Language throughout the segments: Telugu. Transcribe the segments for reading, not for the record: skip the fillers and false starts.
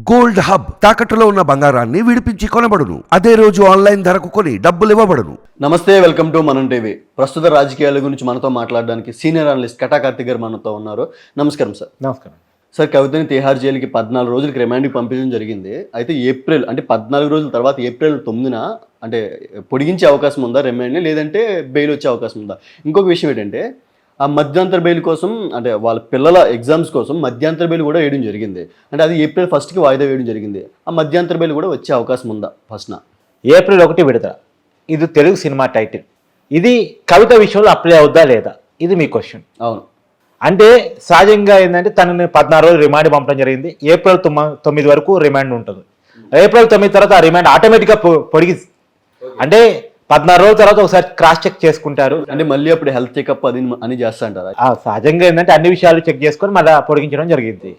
గోల్డ్ హబ్ తాకట్టులో ఉన్న బంగారాన్ని విడిపించి కొనబడును. అదే రోజు ఆన్లైన్ ధరకు కొని డబ్బులు ఇవ్వబడును. నమస్తే, వెల్కమ్ టు మనం టీవీ. ప్రస్తుత రాజకీయాల గురించి మనతో మాట్లాడడానికి సీనియర్ అనలిస్ట్ కటా కార్తిక్ గారు మనతో ఉన్నారు. నమస్కారం సార్. నమస్కారం సార్, కవితని తిహార్ జైలుకి 14 రోజులకి రిమాండ్కి పంపించడం జరిగింది. అయితే ఏప్రిల్ అంటే 14 రోజుల తర్వాత ఏప్రిల్ 9న అంటే పొడిగించే అవకాశం ఉందా రిమాండ్ని, లేదంటే బెయిల్ వచ్చే అవకాశం ఉందా? ఇంకొక విషయం ఏంటంటే ఆ మధ్యంతర బెయిల్ కోసం అంటే వాళ్ళ పిల్లల ఎగ్జామ్స్ కోసం మధ్యంతర బెయిల్ కూడా వేయడం జరిగింది. అంటే అది ఏప్రిల్ 1కి వాయిదా వేయడం జరిగింది. ఆ మధ్యంతర బెయిల్ కూడా వచ్చే అవకాశం ఉందా? ఫస్ట్న ఏప్రిల్ 1 విడుదల. ఇది తెలుగు సినిమా టైటిల్. ఇది కవిత విషయంలో అప్లై అవుద్దా లేదా, ఇది మీ క్వశ్చన్. అవును. అంటే సహజంగా ఏంటంటే తనని 14 రోజులు రిమాండ్ పంపడం జరిగింది. ఏప్రిల్ 9 వరకు రిమాండ్ ఉంటుంది. ఏప్రిల్ 9 తర్వాత ఆ రిమాండ్ ఆటోమేటిక్గా పొడిగి అంటే 14 రోజుల తర్వాత ఒకసారి క్రాస్ చెక్ చేసుకుంటారు. అంటే మళ్ళీ అప్పుడు హెల్త్ చెకప్ అది అని చేస్తా అంటారా? సహజంగా ఏంటంటే అన్ని విషయాలు చెక్ చేసుకొని మళ్ళీ పొడిగించడం జరిగింది.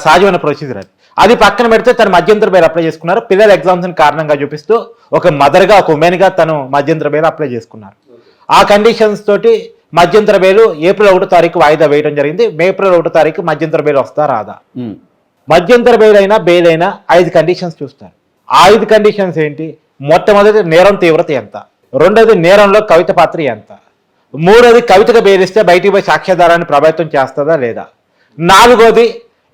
సహజమైన ప్రొసీజర్ అది పక్కన పెడితే తను మధ్యంతర బెయిల్ అప్లై చేసుకున్నారు. పిల్లల ఎగ్జామ్స్ కారణంగా చూపిస్తూ ఒక మదర్గా ఒక ఉమెన్గా తను మధ్యంతర బెయిల్ అప్లై చేసుకున్నారు. ఆ కండిషన్స్ తోటి మధ్యంతర బెయిల్ ఏప్రిల్ 1 తారీఖు వాయిదా వేయడం జరిగింది. ఏప్రిల్ 1 తారీఖు మధ్యంతర బెయిల్ వస్తా రాదా? మధ్యంతర బెయిల్ అయినా బెయిల్ అయినా 5 కండిషన్స్ చూస్తారు. ఆ 5 కండిషన్స్ ఏంటి? మొట్టమొదటి, నేరం తీవ్రత ఎంత? రెండోది, నేరంలో కవిత పాత్ర ఎంత? మూడోది, కవితగా బెయిలిస్తే బయటికి పోయి సాక్ష్యాధారాన్ని ప్రభావితం చేస్తుందా లేదా? నాలుగోది,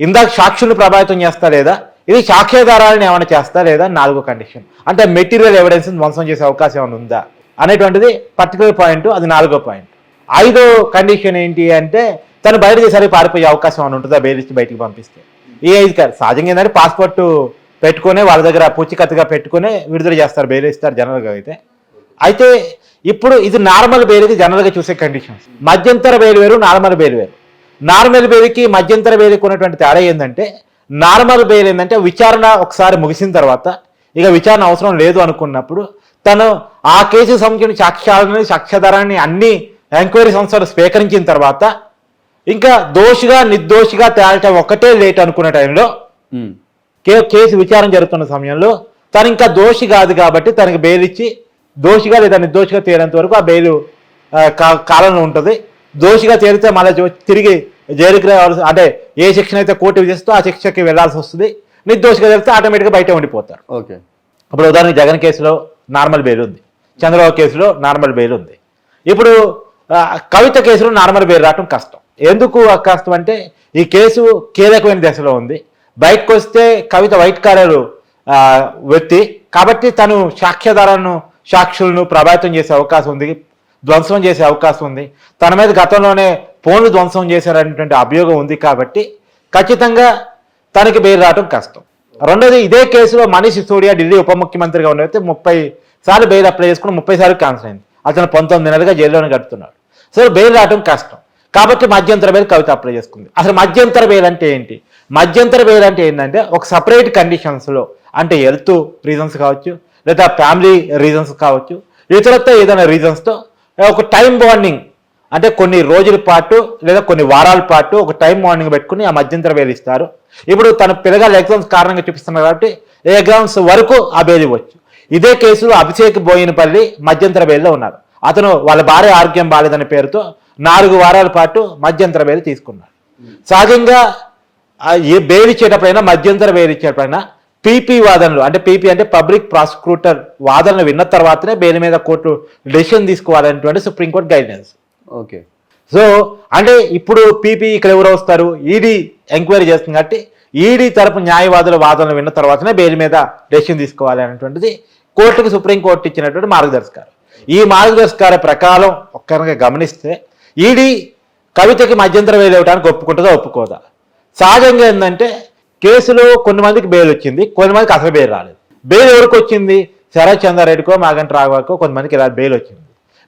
ఇందాక సాక్షులను ప్రభావితం చేస్తా లేదా, ఇది సాక్ష్యాధారాలను ఏమైనా చేస్తా లేదా? 4వ కండిషన్. అంటే మెటీరియల్ ఎవిడెన్స్ ధ్వంసం చేసే అవకాశం ఏమైనా ఉందా అనేటువంటిది పర్టికులర్ పాయింట్. అది 4వ పాయింట్. 5వ కండిషన్ ఏంటి అంటే తను బయట చేసరికి పారిపోయే అవకాశం ఏమైనా ఉంటుందా బెయిల్ ఇచ్చి బయటికి పంపిస్తే? ఈ 5 కాదు. సహజంగా ఏంటంటే పాస్పోర్ట్ పెట్టుకునే వాళ్ళ దగ్గర పూచికత్తుగా పెట్టుకునే విడుదల చేస్తారు, బెయిల్ ఇస్తారు జనరల్గా. అయితే ఇప్పుడు ఇది నార్మల్ బెయిల్కి జనరల్గా చూసే కండిషన్స్. మధ్యంతర బెయిల్ వేరు, నార్మల్ బెయిల్ వేరు. నార్మల్ బెయిల్కి మధ్యంతర బెయిల్కి ఉన్నటువంటి తేడా ఏంటంటే, నార్మల్ బెయిల్ ఏంటంటే విచారణ ఒకసారి ముగిసిన తర్వాత ఇక విచారణ అవసరం లేదు అనుకున్నప్పుడు తను ఆ కేసుకు సంబంధించిన సాక్ష్యాలని సాక్ష్యాధారాన్ని అన్ని ఎంక్వైరీ సంస్థలు స్వీకరించిన తర్వాత ఇంకా దోషిగా నిర్దోషిగా తేల్చడం ఒకటే లేట్ అనుకున్న టైంలో కేసు విచారణ జరుగుతున్న సమయంలో తను ఇంకా దోషి కాదు కాబట్టి తనకి బెయిల్ ఇచ్చి దోషిగా లేదా నిర్దోషిగా తేలేంత వరకు ఆ బెయిల్ కాలంలో ఉంటుంది. దోషిగా తేలితే మళ్ళీ తిరిగి జైలుకి రావాల్సి, అంటే ఏ శిక్షణ అయితే కోర్టు విధిస్తూ ఆ శిక్షకి వెళ్లాల్సి వస్తుంది. నిర్దోషిగా తెలిస్తే ఆటోమేటిక్గా బయట ఉండిపోతారు. ఓకే. ఇప్పుడు ఉదాహరణకి జగన్ కేసులో నార్మల్ బెయిల్ ఉంది, చంద్రబాబు కేసులో నార్మల్ బెయిల్ ఉంది. ఇప్పుడు కవిత కేసులో నార్మల్ బెయిల్ రావడం కష్టం. ఎందుకు కష్టం అంటే ఈ కేసు కీలకమైన దశలో ఉంది. బయటకు వస్తే కవిత వైట్ కాలర్ వ్యక్తి కాబట్టి తను సాక్ష్యాధారాలను సాక్షులను ప్రభావితం చేసే అవకాశం ఉంది, ధ్వంసం చేసే అవకాశం ఉంది. తన మీద గతంలోనే ఫోన్లు ధ్వంసం చేశారనేటువంటి అభియోగం ఉంది కాబట్టి ఖచ్చితంగా తనకి బెయిల్ రావడం కష్టం. రెండోది, ఇదే కేసులో మనీష్ సిసోడియా ఢిల్లీ ఉప ముఖ్యమంత్రిగా ఉన్నైతే 30 సార్లు బెయిల్ అప్లై చేసుకుని 30 సార్లు క్యాన్సిల్ అయింది. అతను 19 నెలలుగా జైల్లోనే గడుపుతున్నాడు. సో బెయిల్ రావడం కష్టం కాబట్టి మధ్యంతర బెయిల్ కవిత అప్లై చేసుకుంది. అసలు మధ్యంతర బెయిల్ అంటే ఏంటి? మధ్యంతర బెయిల్ అంటే ఏంటంటే ఒక సపరేట్ కండిషన్స్లో, అంటే హెల్త్ రీజన్స్ కావచ్చు, లేదా ఫ్యామిలీ రీజన్స్ కావచ్చు, ఇతరత్తో ఏదైనా రీజన్స్తో ఒక టైం బాండింగ్, అంటే కొన్ని రోజుల పాటు లేదా కొన్ని వారాల పాటు ఒక టైం బాండింగ్ పెట్టుకుని ఆ మధ్యంతర బెయిల్ ఇస్తారు. ఇప్పుడు తన పిల్లగాళ్ళ ఎగ్జామ్స్ కారణంగా చూపిస్తున్నారు కాబట్టి ఎగ్జామ్స్ వరకు ఆ బెయిల్ ఇవ్వచ్చు. ఇదే కేసులో అభిషేక్ బోయినపల్లి మధ్యంతర బెయిల్లో ఉన్నారు. అతను వాళ్ళ భార్య ఆరోగ్యం బాలేదనే పేరుతో 4 వారాల పాటు మధ్యంతర బెయిల్ తీసుకున్నాడు. సహజంగా ఏ బెయిల్ ఇచ్చేటప్పుడైనా మధ్యంతర బెయిల్ ఇచ్చేటప్పుడైనా పీపీ వాదనలు, అంటే పీపీ అంటే పబ్లిక్ ప్రాసిక్యూటర్ వాదనలు విన్న తర్వాతనే బెయిల్ మీద కోర్టు డెసిషన్ తీసుకోవాలనేటువంటి సుప్రీంకోర్టు గైడ్లైన్స్. ఓకే. సో అంటే ఇప్పుడు పీపీ ఇక్కడ ఎవరు వస్తారు? ఈడీ ఎంక్వైరీ చేస్తుంది కాబట్టి ఈడీ తరపు న్యాయవాదుల వాదనలు విన్న తర్వాతనే బెయిల్ మీద డెసిషన్ తీసుకోవాలి అనేటువంటిది కోర్టుకు సుప్రీంకోర్టు ఇచ్చినటువంటి మార్గదర్శకాలు. ఈ మార్గదర్శకాల ప్రకారం ఒక్కరిగా గమనిస్తే ఈడీ కవితకి మధ్యంతర బెయిల్ ఇవ్వడానికి ఒప్పుకుంటుందా ఒప్పుకోదా? సహజంగా ఏంటంటే కేసులో కొంతమందికి బెయిల్ వచ్చింది, కొంతమందికి అసలు బెయిల్ రాలేదు. బెయిల్ ఎవరికి వచ్చింది? శరత్ చంద్రారెడ్డికో మాగంటి రాఘవకో కొంతమందికి ఇలా బెయిల్ వచ్చింది.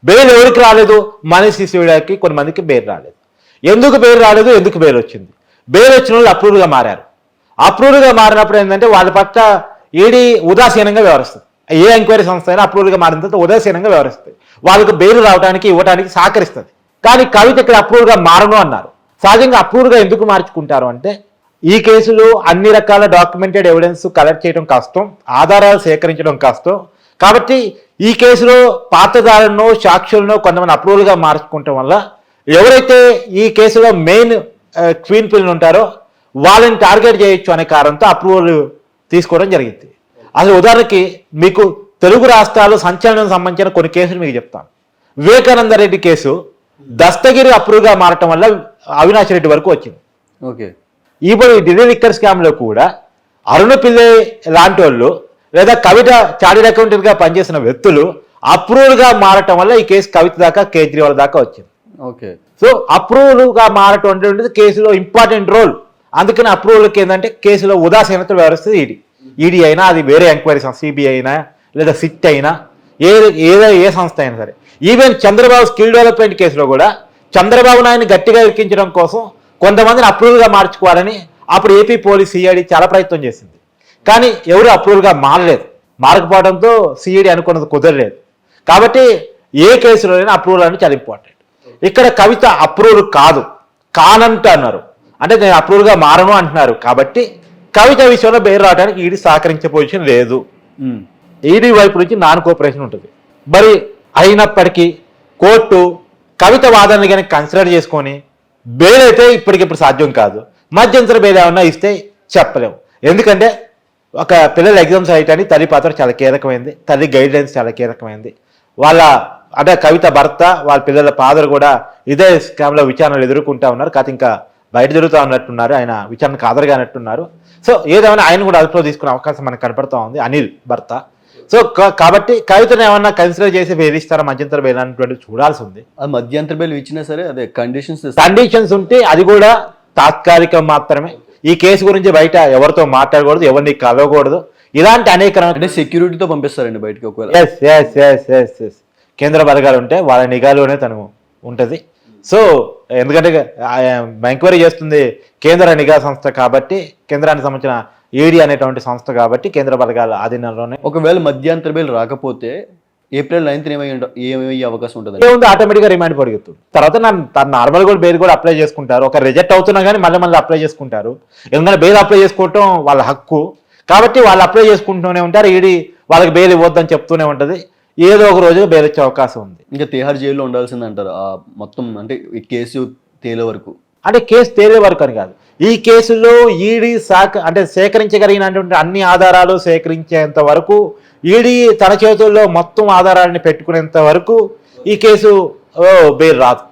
బెయిల్ ఎవరికి రాలేదు? మనీష్ సిసోడియాకి కొంతమందికి బెయిల్ రాలేదు. ఎందుకు బెయిల్ రాలేదు, ఎందుకు బెయిల్ వచ్చింది? బెయిల్ వచ్చిన వాళ్ళు అప్రూవ్డ్గా మారారు. అప్రూవ్డ్గా మారినప్పుడు ఏంటంటే వాళ్ళ పట్ల ఈడీ ఉదాసీనంగా వ్యవహరిస్తుంది. ఏ ఎంక్వైరీ సంస్థ అయినా అప్రూవ్డ్గా మారిన తర్వాత ఉదాసీనంగా వ్యవహరిస్తుంది. వాళ్ళకి బెయిల్ రావడానికి ఇవ్వడానికి సహకరిస్తుంది. కానీ కవిత ఇక్కడ అప్రూవ్డ్గా మారను అన్నారు. సహజంగా అప్రూవ్డ్గా ఎందుకు మార్చుకుంటారు అంటే ఈ కేసులో అన్ని రకాల డాక్యుమెంటెడ్ ఎవిడెన్స్ కలెక్ట్ చేయడం కష్టం, ఆధారాలు సేకరించడం కష్టం. కాబట్టి ఈ కేసులో పాత్రదారులను సాక్షులను కొంతమంది అప్రూవల్గా మార్చుకోవటం వల్ల ఎవరైతే ఈ కేసులో మెయిన్ క్వీన్ పిల్లలు ఉంటారో వాళ్ళని టార్గెట్ చేయొచ్చు అనే కారణంతో అప్రూవల్ తీసుకోవడం జరిగింది. అసలు ఉదాహరణకి మీకు తెలుగు రాష్ట్రాలు సంచలనం సంబంధించిన కొన్ని కేసులు మీకు చెప్తాను. వివేకానంద రెడ్డి కేసు దస్తగిరి అప్రూవ్గా మారటం వల్ల అవినాష్ రెడ్డి వరకు వచ్చింది. ఓకే. ఇప్పుడు ఈ ఢిల్లీ లిక్కర్ స్కామ్లో కూడా అరుణ పిల్లై లాంటి వాళ్ళు లేదా కవిత చార్టెడ్ అకౌంటెంట్గా పనిచేసిన వ్యక్తులు అప్రూవ్గా మారటం వల్ల ఈ కేసు కవిత దాకా కేజ్రీవాల్ దాకా వచ్చింది. ఓకే. సో అప్రూవల్గా మారటం అనేది కేసులో ఇంపార్టెంట్ రోల్. అందుకని అప్రూవల్కి ఏంటంటే కేసులో ఉదాసీనత వ్యవహరిస్తుంది ఈడీ అయినా, అది వేరే ఎంక్వైరీ సంస్థ సిబిఐ అయినా లేదా సిట్ అయినా ఏ సంస్థ అయినా సరే. ఈవెన్ చంద్రబాబు స్కిల్ డెవలప్మెంట్ కేసులో కూడా చంద్రబాబు నాయుడిని గట్టిగా ఇరికించడం కోసం కొంతమందిని అప్రూవల్గా మార్చుకోవాలని అప్పుడు ఏపీ పోలీస్ సిఐడి చాలా ప్రయత్నం చేసింది. కానీ ఎవరు అప్రూవల్గా మారకపోవడంతో సిఐడి అనుకున్నది కుదరలేదు. కాబట్టి ఏ కేసులోనైనా అప్రూవల్ అనేది చాలా ఇంపార్టెంట్. ఇక్కడ కవిత అప్రూవల్ కానంట అన్నారు, అంటే నేను అప్రూవల్గా మారను అంటున్నారు. కాబట్టి కవిత విషయంలో బెయిల్ రావడానికి ఈడీ సహకరించే పొజిషన్ లేదు. ఈడీ వైపు నుంచి నాన్ కోఆపరేషన్ ఉంటుంది. మరి అయినప్పటికీ కోర్టు కవిత వాదనని కనుక కన్సిడర్ చేసుకొని బెయిల్ అయితే ఇప్పటికిప్పుడు సాధ్యం కాదు. మధ్యంతర బెయిల్ ఏమన్నా ఇస్తే చెప్పలేము. ఎందుకంటే ఒక పిల్లల ఎగ్జామ్స్ అయ్యటానికి తల్లి పాత్ర చాలా కీలకమైంది, తల్లి గైడ్ లైన్స్ చాలా కీలకమైంది. వాళ్ళ అంటే కవిత భర్త వాళ్ళ పిల్లల ఫాదర్ కూడా ఇదే స్కామ్లో విచారణలు ఎదుర్కొంటా ఉన్నారు. కాదు ఇంకా బయట జరుగుతూ ఉన్నట్టున్నారు, ఆయన విచారణకు హాజరుగానట్టున్నారు. సో ఏదేమైనా ఆయన కూడా అదుపులో తీసుకునే అవకాశం మనకు కనపడుతూ ఉంది, అనిల్ భర్త. సో కాబట్టి కవితను ఏమన్నా కన్సిడర్ చేసి వేధిస్తారా మధ్యంతర బెయిల్ అనేటువంటి చూడాల్సి ఉంది. అది మధ్యంతర బెయిల్ ఇచ్చినా సరే అదే కండిషన్స్ ఉంటే అది కూడా తాత్కాలికం మాత్రమే. ఈ కేసు గురించి బయట ఎవరితో మాట్లాడకూడదు, ఎవరిని కలవకూడదు, ఇలాంటి అనేక అంటే సెక్యూరిటీతో పంపిస్తారండి బయటకి ఒకవేళ. ఎస్ కేంద్ర బలగాలు ఉంటే వాళ్ళ నిఘాలోనే తను ఉంటుంది. సో ఎందుకంటే ఎంక్వైరీ చేస్తుంది కేంద్ర నిఘా సంస్థ కాబట్టి, కేంద్రానికి సంబంధించిన ఈడీ అనేటువంటి సంస్థ కాబట్టి కేంద్ర బలగాల ఆధీనంలోనే. ఒకవేళ మధ్యంతర బెయిల్ రాకపోతే ఏప్రిల్ 9th ఏమయ్యే అవకాశం ఉంటుంది? ఏముంది, ఆటోమేటిక్గా రిమాండ్ పొడిగిస్తుంది. తర్వాత నార్మల్ కూడా బెయిల్ కూడా అప్లై చేసుకుంటారు. ఒక రిజెక్ట్ అవుతున్నా కానీ మళ్ళీ అప్లై చేసుకుంటారు. ఎందుకంటే బెయిల్ అప్లై చేసుకోవటం వాళ్ళ హక్కు కాబట్టి వాళ్ళు అప్లై చేసుకుంటూనే ఉంటారు. ఈడీ వాళ్ళకి బెయిల్ ఇవ్వద్దని చెప్తూనే ఉంటుంది. ఏదో ఒక రోజు బెయిల్ వచ్చే అవకాశం ఉంది. ఇంకా తిహార్ జైల్లో ఉండాల్సింది అంటారు మొత్తం, అంటే ఈ కేసు తేలే వరకు. అంటే కేసు తేలే వరకు అని కాదు, ఈ కేసులో ఈడీ అంటే సేకరించగలిగినటువంటి అన్ని ఆధారాలు సేకరించేంత వరకు, ఈడీ తన చేతుల్లో మొత్తం ఆధారాన్ని పెట్టుకునేంత వరకు ఈ కేసు బెయిల్ రాదు.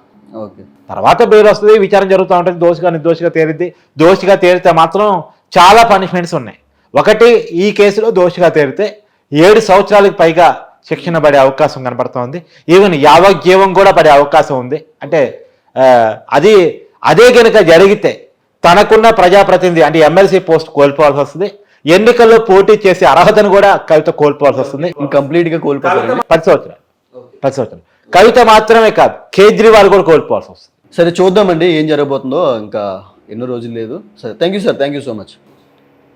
ఓకే. తర్వాత బెయిల్ వస్తుంది, విచారణ జరుగుతూ ఉంటుంది, దోషిగా నిర్దోషిగా తేలిద్ది. దోషిగా తేలితే మాత్రం చాలా పనిష్మెంట్స్ ఉన్నాయి. ఒకటి, ఈ కేసులో దోషిగా తేలితే 7 సంవత్సరాలకు పైగా శిక్షణ పడే అవకాశం కనబడుతోంది. ఈవెన్ యావజ్జీవం కూడా పడే అవకాశం ఉంది. అంటే అదే కనుక జరిగితే తనకున్న ప్రజాప్రతినిధి అంటే ఎమ్మెల్సీ పోస్ట్ కోల్పోవాల్సి వస్తుంది. ఎన్నికల్లో పోటీ చేసే అర్హతను కూడా కవిత కోల్పోవాల్సి వస్తుంది. కంప్లీట్ గా కోల్పోతారు. 10 సంవత్సరాలు కవిత మాత్రమే కాదు, కేజ్రీవాల్ కూడా కోల్పోవాల్సి వస్తుంది. సరే చూద్దామండి ఏం జరగబోతుందో, ఇంకా ఎన్నో రోజులు లేదు. సరే, thank you sir, thank you so much.